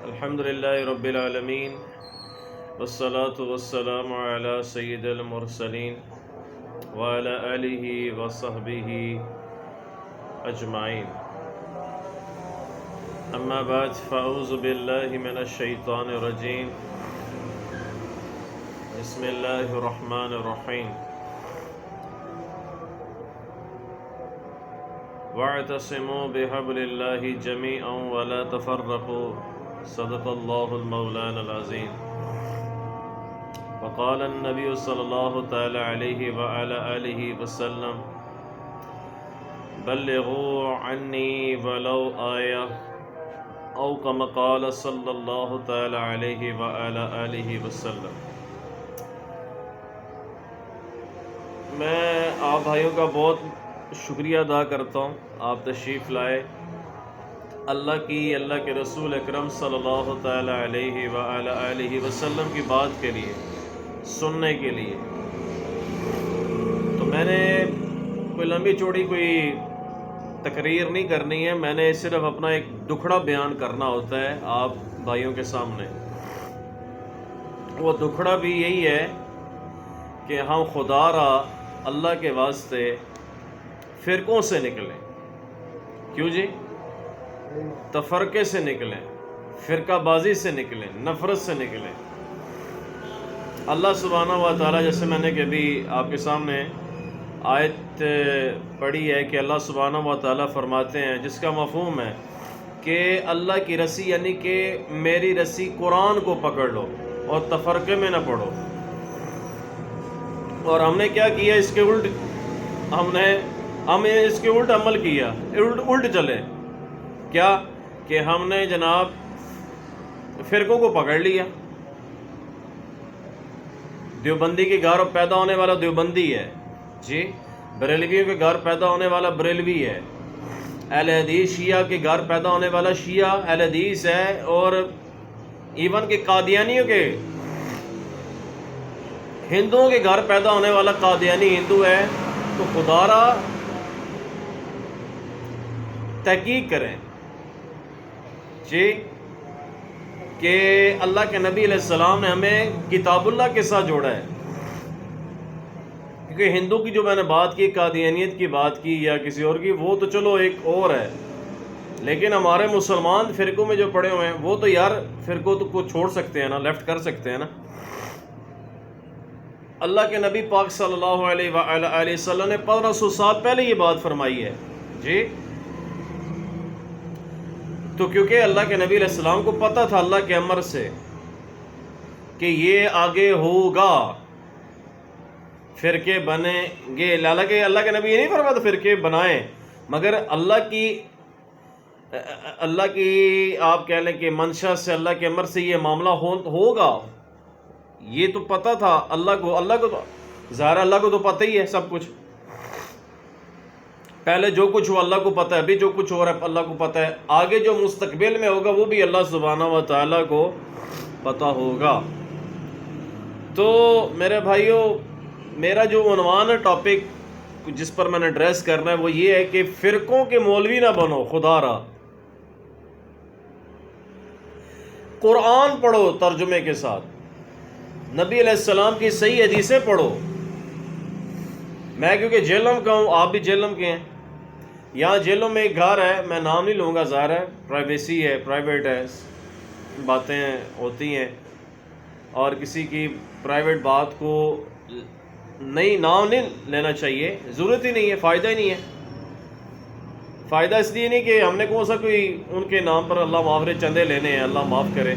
الحمد للہ رب العالمین والصلاة والسلام علی سید المرسلین وعلی آلہ وصحبہ اجمعین اما بعد فاعوذ باللہ من الشیطان الرجیم بسم اللہ الرحمن الرحیم واعتصموا بحبل اللہ جمیعا ولا تفرقوا صدق اللہ المولانا العظیم وقال النبی صلی اللہ تعالی علیہ وعلی آلہ وسلم بلغوا عنی ولو آیہ او کما قال صلی اللہ تعالی علیہ وعلی آلہ وسلم۔ میں آپ بھائیوں کا بہت شکریہ ادا کرتا ہوں، آپ تشریف لائے اللہ کے رسول اکرم صلی اللہ تعالی علیہ وآلہ آلہ وسلم کی بات کے لیے، سننے کے لیے۔ تو میں نے کوئی لمبی چوڑی کوئی تقریر نہیں کرنی ہے، میں نے صرف اپنا ایک دکھڑا بیان کرنا ہوتا ہے آپ بھائیوں کے سامنے۔ وہ دکھڑا بھی یہی ہے کہ ہم خدا را اللہ کے واسطے فرقوں سے نکلیں۔ کیوں جی؟ تفرقے سے نکلیں، فرقہ بازی سے نکلیں، نفرت سے نکلیں۔ اللہ سبحانہ و تعالیٰ، جیسے میں نے کبھی آپ کے سامنے آیت پڑھی ہے کہ اللہ سبحانہ و تعالیٰ فرماتے ہیں، جس کا مفہوم ہے کہ اللہ کی رسی یعنی کہ میری رسی قرآن کو پکڑ لو اور تفرقے میں نہ پڑو۔ اور ہم نے کیا کیا؟ اس کے الٹ ہم نے اس کے الٹ عمل کیا، الٹ چلے۔ کیا کہ ہم نے جناب فرقوں کو پکڑ لیا۔ دیوبندی کے گھر پیدا ہونے والا دیوبندی ہے جی، بریلویوں کے گھر پیدا ہونے والا بریلوی ہے، اہل حدیث شیعہ کے گھر پیدا ہونے والا شیعہ اہل حدیث ہے، اور ایون کہ قادیانیوں کے ہندوؤں کے گھر پیدا ہونے والا قادیانی ہندو ہے۔ تو خدا را تحقیق کریں جی کہ اللہ کے نبی علیہ السلام نے ہمیں کتاب اللہ کے ساتھ جوڑا ہے۔ کیونکہ ہندو کی جو میں نے بات کی، قادیانیت کی بات کی یا کسی اور کی، وہ تو چلو ایک اور ہے، لیکن ہمارے مسلمان فرقوں میں جو پڑے ہوئے ہیں وہ تو یار فرقوں کو چھوڑ سکتے ہیں نا، لیفٹ کر سکتے ہیں نا۔ اللہ کے نبی پاک صلی اللہ علیہ وآلہ وسلم نے 1500 سال پہلے یہ بات فرمائی ہے جی۔ تو کیونکہ اللہ کے نبی علیہ السلام کو پتہ تھا اللہ کے امر سے کہ یہ آگے ہوگا، فرقے بنیں گے۔ حالانکہ اللہ کے نبی یہ نہیں فرماتا فرقے بنائیں، مگر اللہ کی آپ کہہ لیں کہ منشا سے، اللہ کے امر سے یہ معاملہ ہوگا، یہ تو پتہ تھا اللہ کو تو ظاہر اللہ کو تو پتہ ہی ہے سب کچھ۔ پہلے جو کچھ ہوا اللہ کو پتہ ہے، ابھی جو کچھ ہو رہا ہے اللہ کو پتہ ہے، آگے جو مستقبل میں ہوگا وہ بھی اللہ سبحانہ و تعالیٰ کو پتہ ہوگا۔ تو میرے بھائیوں، میرا جو عنوان ہے، ٹاپک جس پر میں نے ایڈریس کرنا ہے، وہ یہ ہے کہ فرقوں کے مولوی نہ بنو، خدا را قرآن پڑھو ترجمے کے ساتھ، نبی علیہ السلام کی صحیح حدیثیں پڑھو۔ میں کیونکہ جہلم کا ہوں، آپ بھی جہلم کے ہیں، یہاں جہلم میں ایک گھر ہے، میں نام نہیں لوں گا، ظاہر ہے پرائیویسی ہے، پرائیویٹ ہے، باتیں ہوتی ہیں، اور کسی کی پرائیویٹ بات کو نام نہیں لینا چاہیے، ضرورت ہی نہیں ہے، فائدہ ہی نہیں ہے۔ فائدہ اس لیے نہیں کہ ہم نے کون سا کوئی ان کے نام پر اللہ معاف چندے لینے ہیں، اللہ معاف کرے،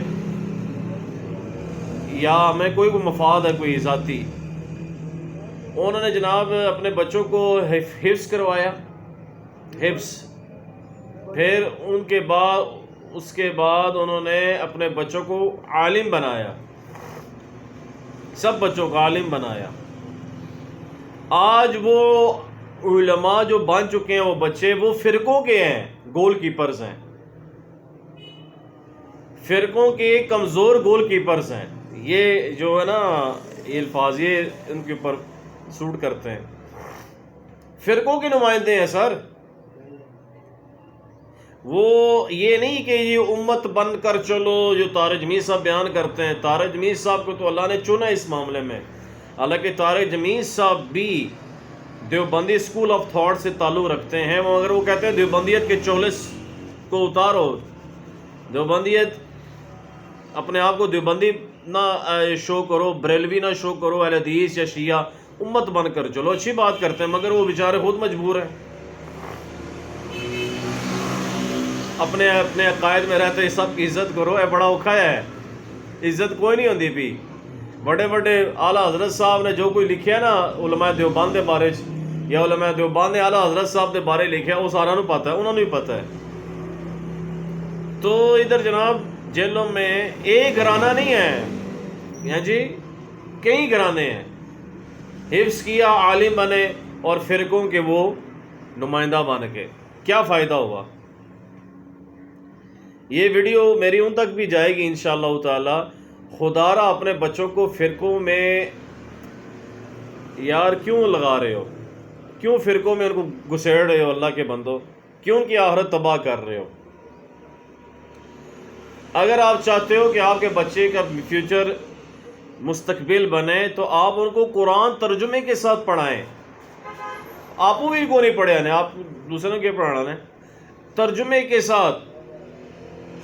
یا ہمیں کوئی مفاد ہے کوئی ذاتی۔ انہوں نے جناب اپنے بچوں کو حفظ کروایا، حفظ، پھر اس کے بعد انہوں نے اپنے بچوں کو عالم بنایا، سب بچوں کو عالم بنایا۔ آج وہ علماء جو بن چکے ہیں، وہ بچے وہ فرقوں کے ہیں، گول کیپرز ہیں، فرقوں کے کمزور گول کیپرز ہیں۔ یہ جو ہے نا یہ الفاظ، یہ ان کے اوپر سوٹ کرتے ہیں، فرقوں کے نمائندے ہیں سر۔ وہ یہ نہیں کہ یہ امت بن کر چلو جو طارق جمیل صاحب بیان کرتے ہیں. طارق جمیل صاحب کو تو اللہ نے چنا اس معاملے میں. حالانکہ طارق جمیل صاحب بھی دیوبندی اسکول آف تھاٹ سے تعلق رکھتے ہیں. مگر وہ کہتے ہیں دیوبندیت کے چولے کو اتارو، دیوبندیت اپنے آپ کو دیوبندی نہ شو کرو، بریلوی نہ شو کرو، اہل حدیث یا شیعہ، امت بن کر چلو. اچھی بات کرتے ہیں مگر وہ بیچارے خود مجبور ہیں. اپنے اپنے عقائد میں رہتے سب کی عزت کرو، اے بڑا اوکھا ہے. عزت کوئی نہیں ہوندی پی. بڑے بڑے اعلیٰ حضرت صاحب نے جو کوئی لکھیا نا علماء دیوبند دے بارے یا علماء دیوبند نے اعلیٰ حضرت صاحب دے بارے لکھیا، وہ سارا نو پتہ ہے، انہوں نے بھی پتہ ہے. تو ادھر جناب جیلوں میں ایک گھرانہ نہیں ہے، ہاں جی کئی گھرانے ہیں. حفظ کیا، عالم بنے اور فرقوں کے وہ نمائندہ بن کے کیا فائدہ ہوا؟ یہ ویڈیو میری ان تک بھی جائے گی انشاءاللہ تعالی. خدا را اپنے بچوں کو فرقوں میں یار کیوں لگا رہے ہو؟ کیوں فرقوں میں ان کو گھسیڑ رہے ہو؟ اللہ کے بندو کیوں ان کی آخرت تباہ کر رہے ہو؟ اگر آپ چاہتے ہو کہ آپ کے بچے کا فیوچر مستقبل بنے تو آپ ان کو قرآن ترجمے کے ساتھ پڑھائیں. آپ بھی کو نہیں پڑھے آپ دوسروں کے پڑھانا ہے. ترجمے کے ساتھ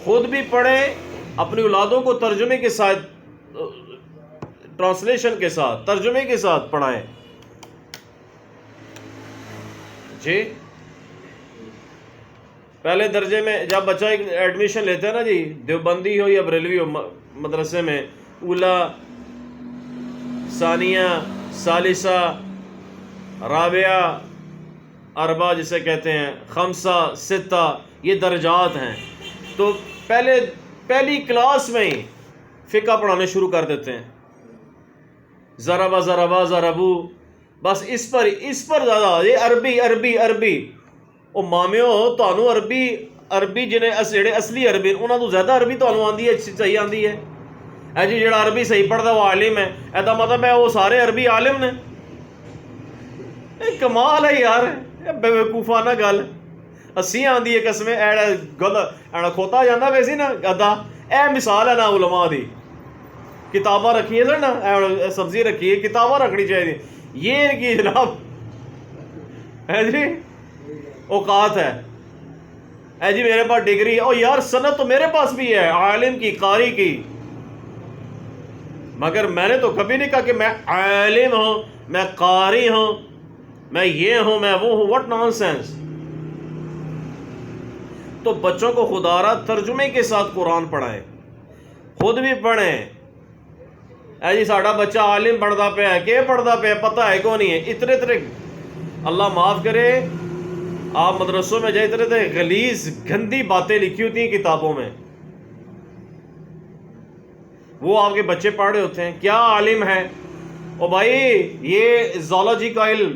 خود بھی پڑھیں، اپنی اولادوں کو ترجمے کے ساتھ، ٹرانسلیشن کے ساتھ، ترجمے کے ساتھ پڑھائیں. جی پہلے درجے میں جب بچہ ایڈمیشن لیتا ہے نا جی، دیوبندی ہو یا بریلوی ہو مدرسے میں، اولا، ثانیہ، ثالثہ، رابعہ، اربعہ جسے کہتے ہیں، خمسہ، ستہ، یہ درجات ہیں. تو پہلی کلاس میں ہی فقہ پڑھانے شروع کر دیتے ہیں. ضربہ ضربہ ضربو، بس اس پر زیادہ یہ عربی عربی عربی. او مامیو تانوں عربی جنہیں جڑے اصلی عربی انہاں تو زیادہ عربی تانوں آندی ہے، صحیح آندی ہے. اے جی جڑا عربی صحیح پڑھدا وہ عالم ہے، ایدا مطلب ہے وہ سارے عربی عالم نے. کمال ہے یار، بے وقوفانہ گل. اسی آندی ہے قسمیں ایڑا گل ایڑا کھوتا جاندہ ویسی نا گدا. اے مثال ہے نا علماء دی، کتاباں رکھی ہے نا، سبزی رکھی ہے، کتاباں رکھنی چاہیے. یہ ان کی جناب ہے جی اوقات ہے. اے جی میرے پاس ڈگری ہے، او یار سند تو میرے پاس بھی ہے عالم کی، قاری کی، مگر میں نے تو کبھی نہیں کہا کہ میں عالم ہوں، میں قاری ہوں، میں یہ ہوں، میں وہ ہوں. What naan sense. تو بچوں کو خدا را ترجمے کے ساتھ قرآن پڑھائیں، خود بھی پڑھیں. اے جی ساڑھا بچہ عالم پڑھدا پہ ہے، کہ پڑھدا پہ ہے پتہ ہے کو نہیں ہے. اتنے اللہ معاف کرے، آپ مدرسوں میں جائے اتنے غلیظ گندی باتیں لکھی ہوتی ہیں کتابوں میں، وہ آپ کے بچے پڑھ رہے ہوتے ہیں. کیا عالم ہے؟ او بھائی یہ زالوجی کا علم،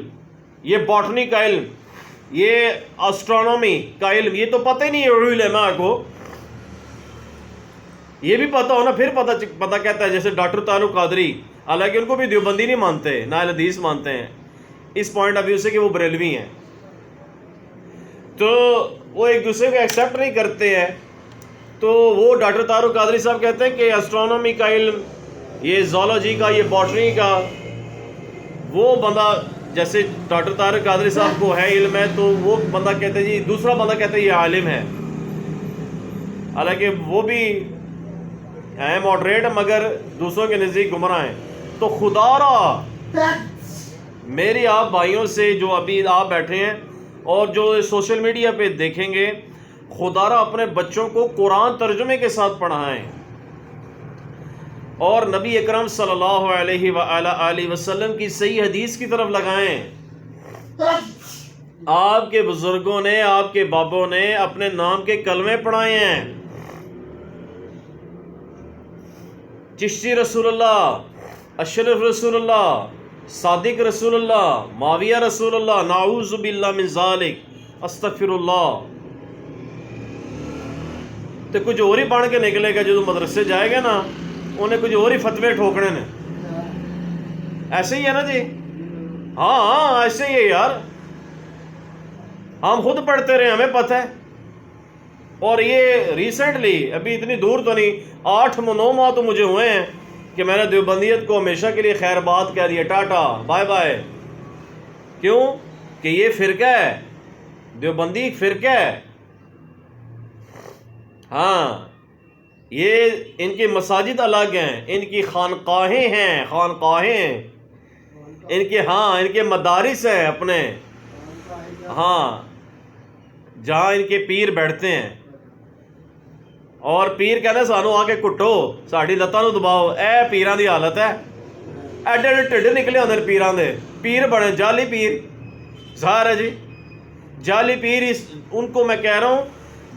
یہ باٹنی کا علم، یہ اسٹرانومی کا علم، یہ تو پتہ ہی نہیں ہے علماء کو. یہ بھی پتہ ہونا پھر پتہ کہتا ہے. جیسے ڈاکٹر تعلق قادری، حالانکہ ان کو بھی دیوبندی نہیں مانتے، نہ اہل حدیث مانتے ہیں اس پوائنٹ آف ویو سے کہ وہ بریلوی ہیں. تو وہ ایک دوسرے کو ایکسیپٹ نہیں کرتے ہیں. تو وہ ڈاکٹر طارق قادری صاحب کہتے ہیں کہ اسٹرانومی کا علم، یہ زالوجی کا، یہ باٹنی کا، وہ بندہ جیسے ڈاکٹر طارق قادری صاحب کو ہے علم ہے تو وہ بندہ کہتے ہیں جی، دوسرا بندہ کہتے ہیں یہ عالم ہے. حالانکہ وہ بھی ہیں ماڈریٹ مگر دوسروں کے نزدیک گمراہ ہیں. تو خدا را میری آپ بھائیوں سے جو ابھی آپ بیٹھے ہیں اور جو سوشل میڈیا پہ دیکھیں گے، خدا را اپنے بچوں کو قرآن ترجمے کے ساتھ پڑھائیں اور نبی اکرم صلی اللہ علیہ وآلہ وسلم کی صحیح حدیث کی طرف لگائیں. آپ کے بزرگوں نے، آپ کے بابوں نے اپنے نام کے کلمے پڑھائے ہیں. چشتی رسول اللہ، اشرف رسول اللہ، صادق رسول اللہ، معاویہ رسول اللہ، نعوذ باللہ من ذالک، استغفر اللہ. تو کچھ اور ہی بن کے نکلے گا. جو مدرسے جائے گا نا انہیں کچھ اور ہی فتوے ٹھوکنے نے. ایسے ہی ہے نا جی، ہاں ایسے ہی ہے یار. ہم خود پڑھتے رہے، ہمیں پتہ ہے. اور یہ ریسنٹلی ابھی اتنی دور تو نہیں، 8-9 ماہ تو مجھے ہوئے ہیں کہ میں نے دیوبندیت کو ہمیشہ کے لیے خیر بات کہہ دیا، ٹاٹا بائے بائے۔ کیوں؟ کہ یہ فرقہ ہے، دیوبندی ایک فرقہ ہے۔ ہاں، یہ ان کی مساجد الگ ہیں، ان کی خانقاہیں ہیں، خانقاہیں ان کے مدارس ہیں اپنے، ہاں، جہاں ان کے پیر بیٹھتے ہیں، اور پیر کہنے سانو آ کے کٹو، ساڑی لتاں نو دباؤ۔ اے پیراں دی حالت ہے، ایڈے ایڈے ٹھڈ نکلے ہوندے نے پیراں دے، پیر بڑے جعلی پیر، ظاہر ہے جی جعلی پیر۔ ان کو میں کہہ رہا ہوں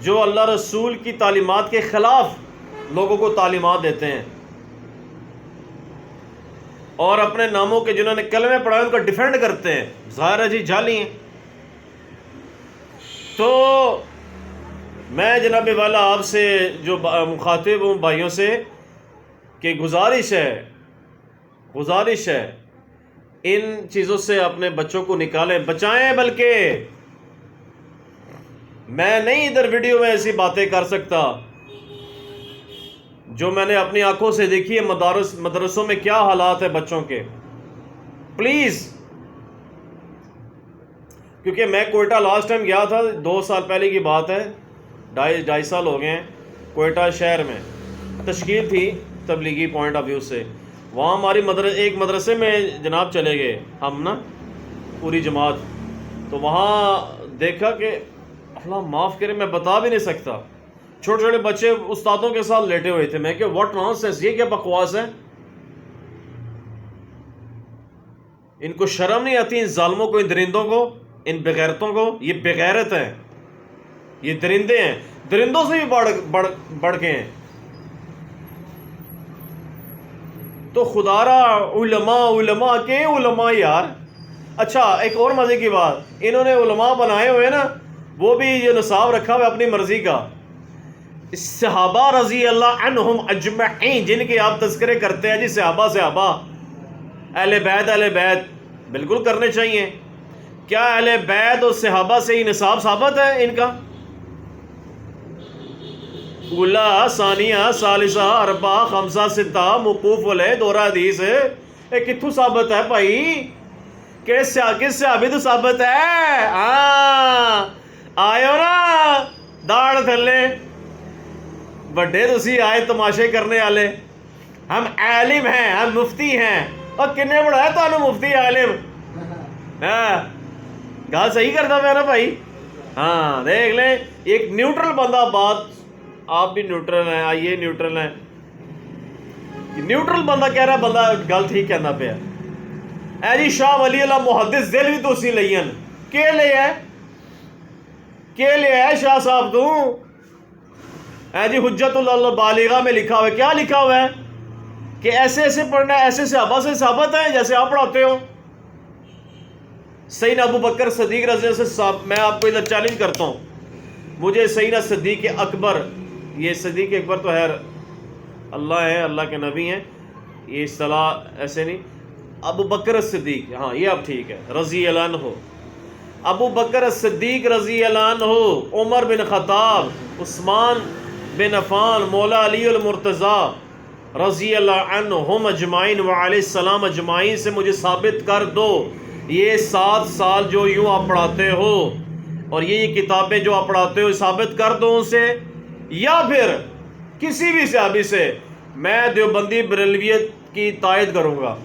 جو اللہ رسول کی تعلیمات کے خلاف لوگوں کو تعلیمات دیتے ہیں، اور اپنے ناموں کے جنہوں نے کلمے پڑھائے ان کو ڈیفینڈ کرتے ہیں، ظاہر ہے جی جعلی ہیں۔ تو میں جناب والا آپ سے جو مخاطب ہوں بھائیوں سے کہ گزارش ہے ان چیزوں سے اپنے بچوں کو نکالیں، بچائیں۔ بلکہ میں نہیں ادھر ویڈیو میں ایسی باتیں کر سکتا جو میں نے اپنی آنکھوں سے دیکھی ہے، مدرسوں میں کیا حالات ہے بچوں کے، پلیز۔ کیونکہ میں کوئٹہ لاسٹ ٹائم گیا تھا، 2 سال پہلے کی بات ہے، 2.5 سال ہو گئے ہیں۔ کوئٹہ شہر میں تشکیل تھی تبلیغی پوائنٹ آف ویو سے، وہاں ہماری ایک مدرسے میں جناب چلے گئے ہم نا، پوری جماعت۔ تو وہاں دیکھا کہ اللہ معاف کرے میں بتا بھی نہیں سکتا، چھوٹے چھوٹے بچے استادوں کے ساتھ لیٹے ہوئے تھے۔ میں کہ واٹ نانسنس، یہ کیا بکواس ہے؟ ان کو شرم نہیں آتی، ان ظالموں کو، ان درندوں کو، ان بغیرتوں کو؟ یہ بغیرت ہیں، یہ درندے ہیں، درندوں سے بھی بڑھ کے ہیں۔ تو خدارا علماء کے علماء یار۔ اچھا ایک اور مزے کی بات، انہوں نے علماء بنائے ہوئے نا، وہ بھی یہ نصاب رکھا ہوا اپنی مرضی کا۔ صحابہ رضی اللہ عنہم اجمعین جن کے آپ تذکرے کرتے ہیں جی، صحابہ، اہل بیت بالکل کرنے چاہیے۔ کیا اہل بیت اور صحابہ سے ہی نصاب ثابت ہے ان کا؟ اولا، ثانیہ، ثالثہ، اربعہ، خمسہ، ستہ، موقوف علیہ، دورہ حدیث، یہ کتھوں ثابت ہے بھائی؟ کس صحابی تو ثابت ہے؟ ہاں آئے نا داڑ تھلے بڑے، تسی آئے تماشے کرنے والے۔ ہم عالم ہیں، ہم مفتی ہیں، اور کنے بڑھایا تو مفتی عالم؟ ہاں گل صحیح کرتا پیا نا بھائی؟ ہاں دیکھ لیں، ایک نیوٹرل بندہ، بات آپ بھی نیوٹرل ہیں، آئیے نیوٹرل ہیں، نیوٹرل بندہ کہہ رہا بندہ گل ٹھیک کہنا پیا۔ اے جی شاہ ولی اللہ محدث دل بھی تو اسی لئین کے لے ہے شاہ صاحب تو؟ اے جی حجت اللہ بالغہ میں لکھا ہوا ہے، کیا لکھا ہوا ہے؟ کہ ایسے ایسے پڑھنا ہے، ایسے صحابہ سے ثابت ہے جیسے آپ پڑھاتے ہو۔ سیدنا ابو بکر صدیق رضی اللہ عنہ سے میں آپ کو ادھر چیلنج کرتا ہوں، مجھے سیدنا صدیق اکبر، یہ صدیق اکبر تو ہے اللہ ہے، اللہ کے نبی ہیں، یہ اصطلاح ایسے نہیں، ابو بکر صدیق، ہاں یہ اب ٹھیک ہے، رضی اللہ عنہ، ابو بکر صدیق رضی اللہ عنہ، عمر بن خطاب، عثمان بن عفان، مولا علی المرتضی رضی اللہ عنہم اجمعین وعلیہ السلام اجمعین سے مجھے ثابت کر دو، یہ 7 سال جو یوں آپ پڑھاتے ہو اور یہ کتابیں جو آپ پڑھاتے ہو ثابت کر دو ان سے، یا پھر کسی بھی صحابی سے میں دیوبندی بریلویت کی تائید کروں گا۔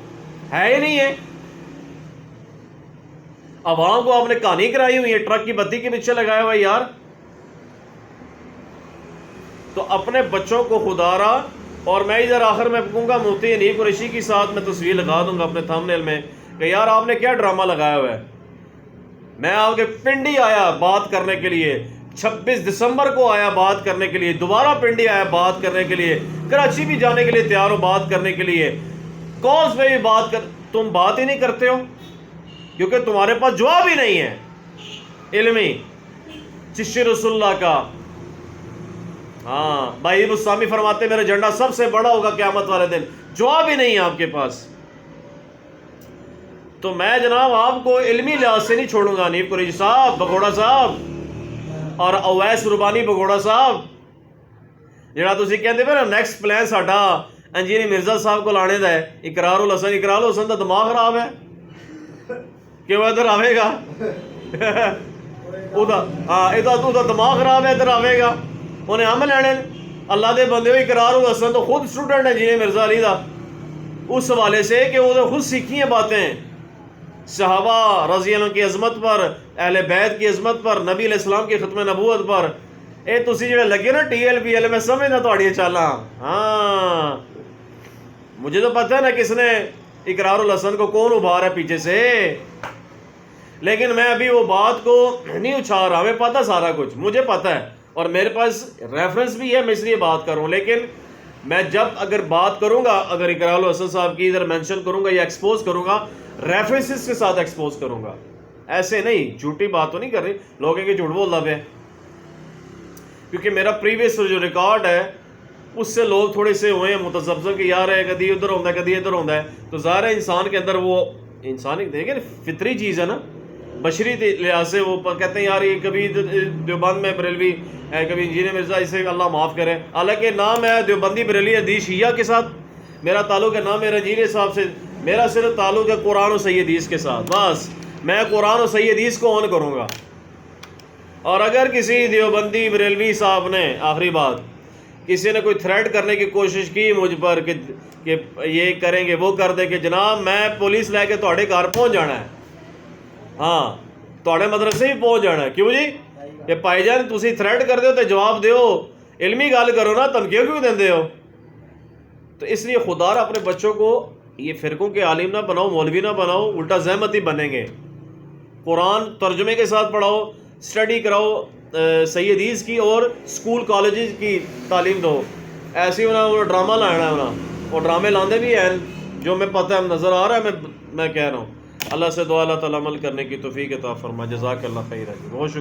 ہے ہی نہیں ہے، عوام کو آپ نے کہانی کرائی ہوئی ہے، ٹرک کی بتی کے پیچھے لگایا ہوا ہے یار۔ تو اپنے بچوں کو خدارا، اور میں ادھر آخر میں کہوں گا مفتی انیف قریشی کی ساتھ میں تصویر لگا دوں گا اپنے تھمبنیل میں کہ یار آپ نے کیا ڈرامہ لگایا ہوا ہے۔ میں آپ کے پنڈی آیا بات کرنے کے لیے، 26 دسمبر کو آیا بات کرنے کے لیے، دوبارہ پنڈی آیا بات کرنے کے لیے، کراچی بھی جانے کے لیے تیار ہو بات کرنے کے لیے، کالز پہ بھی بات تم بات ہی نہیں کرتے ہو کیونکہ تمہارے پاس جواب ہی نہیں ہے علمی چشتی رسول اللہ کا۔ ہاں بھائی بستامی فرماتے میرا جھنڈا سب سے بڑا ہوگا قیامت والے دن، جواب ہی نہیں ہے آپ کے پاس۔ تو میں جناب آپ کو علمی لحاظ سے نہیں چھوڑوں گا، انیف قریشی صاحب، بگوڑا صاحب، اور اویس ربانی بگوڑا صاحب جڑا تسی کہندے پے نا نیکسٹ پلان ساڈا انجینئر مرزا صاحب کو لانے دا ہے اقرار الحسن دا دماغ خراب ہے کہ وہ ادھر آوے گا دا دماغ خراب ہے ادھر آوے گا انہیں ہم لینے اللہ دے بندے ہوئے اقرار الحسن تو خود سٹوڈنٹ ہے انجینئر مرزا علی دا اس حوالے سے کہ وہ خود سیکھی ہیں باتیں صحابہ رضی اللہ کی عظمت پر اہل بیت کی عظمت پر نبی علیہ السلام کی ختم نبوت پر اے تسی جڑے لگے نا ٹی ایل پی ایل میں سمجھنا تہاڈیاں چالاں ہاں مجھے تو پتہ ہے نا کس نے اقرار الحسن کو کون ابھار ہے پیچھے سے لیکن میں ابھی وہ بات کو نہیں اچھا رہا ہمیں پتہ سارا کچھ مجھے پتہ ہے اور میرے پاس ریفرنس بھی ہے میں اس لیے بات کروں لیکن میں جب اگر بات کروں گا اگر اقرار الحسن صاحب کی ادھر مینشن کروں گا یا ایکسپوز کروں گا ریفرنسز کے ساتھ ایکسپوز کروں گا ایسے نہیں جھوٹی بات تو نہیں کر رہی لوگ ہیں کہ جھوٹ بول رہا ہے کیونکہ میرا پریویس جو ریکارڈ ہے اس سے لوگ تھوڑے سے ہوئے ہیں متذبذب کہ یار ہے کدی ادھر ہوتا ہے کدی ادھر ہوتا ہے تو ظاہر ہے انسان کے اندر وہ انسانی دیکھیں فطری چیز ہے نا بشری لحاظ سے وہ کہتے ہیں یار یہ کبھی دیوبند میں بریلوی ہے کبھی انجینئر مرزا اسے اللہ معاف کرے حالانکہ نہ میں دیوبندی بریلوی حدیث شیعہ کے ساتھ میرا تعلق ہے نہ میرا انجینئر صاحب سے میرا صرف تعلق ہے قرآن و صحیح حدیث کے ساتھ بس میں قرآن و صحیح حدیث کو آن کروں گا اور اگر کسی دیوبندی بریلوی صاحب نے آخری بات کسی نے کوئی تھریٹ کرنے کی کوشش کی مجھ پر کہ یہ کریں گے وہ کر دیں کہ جناب میں پولیس لے کے تہاڈے گھر پہنچ جانا ہے ہاں تہاڈے مدرسے ہی پہنچ جانا ہے کیوں جی کہ بھائی جان تسی تھریٹ کر دیو تو جواب دیو علمی گل کرو نا دھمکیاں کیوں دیندے ہو تو اس لیے خدا را اپنے بچوں کو یہ فرقوں کے عالم نہ بناؤ مولوی نہ بناؤ الٹا زحمتی بنیں گے قرآن ترجمے کے ساتھ پڑھاؤ اسٹڈی کراؤ صحیح حدیث کی اور اسکول کالجز کی تعلیم دو ایسی انہیں ڈرامہ لانا ہے انہیں وہ ڈرامے لاندے بھی ہیں جو میں پتہ ہے نظر آ رہا ہے میں کہہ رہا ہوں اللہ سے دعا اللہ تعالیٰ عمل کرنے کی توفیق عطا فرما جزاک اللہ خیر ہے بہت شکریہ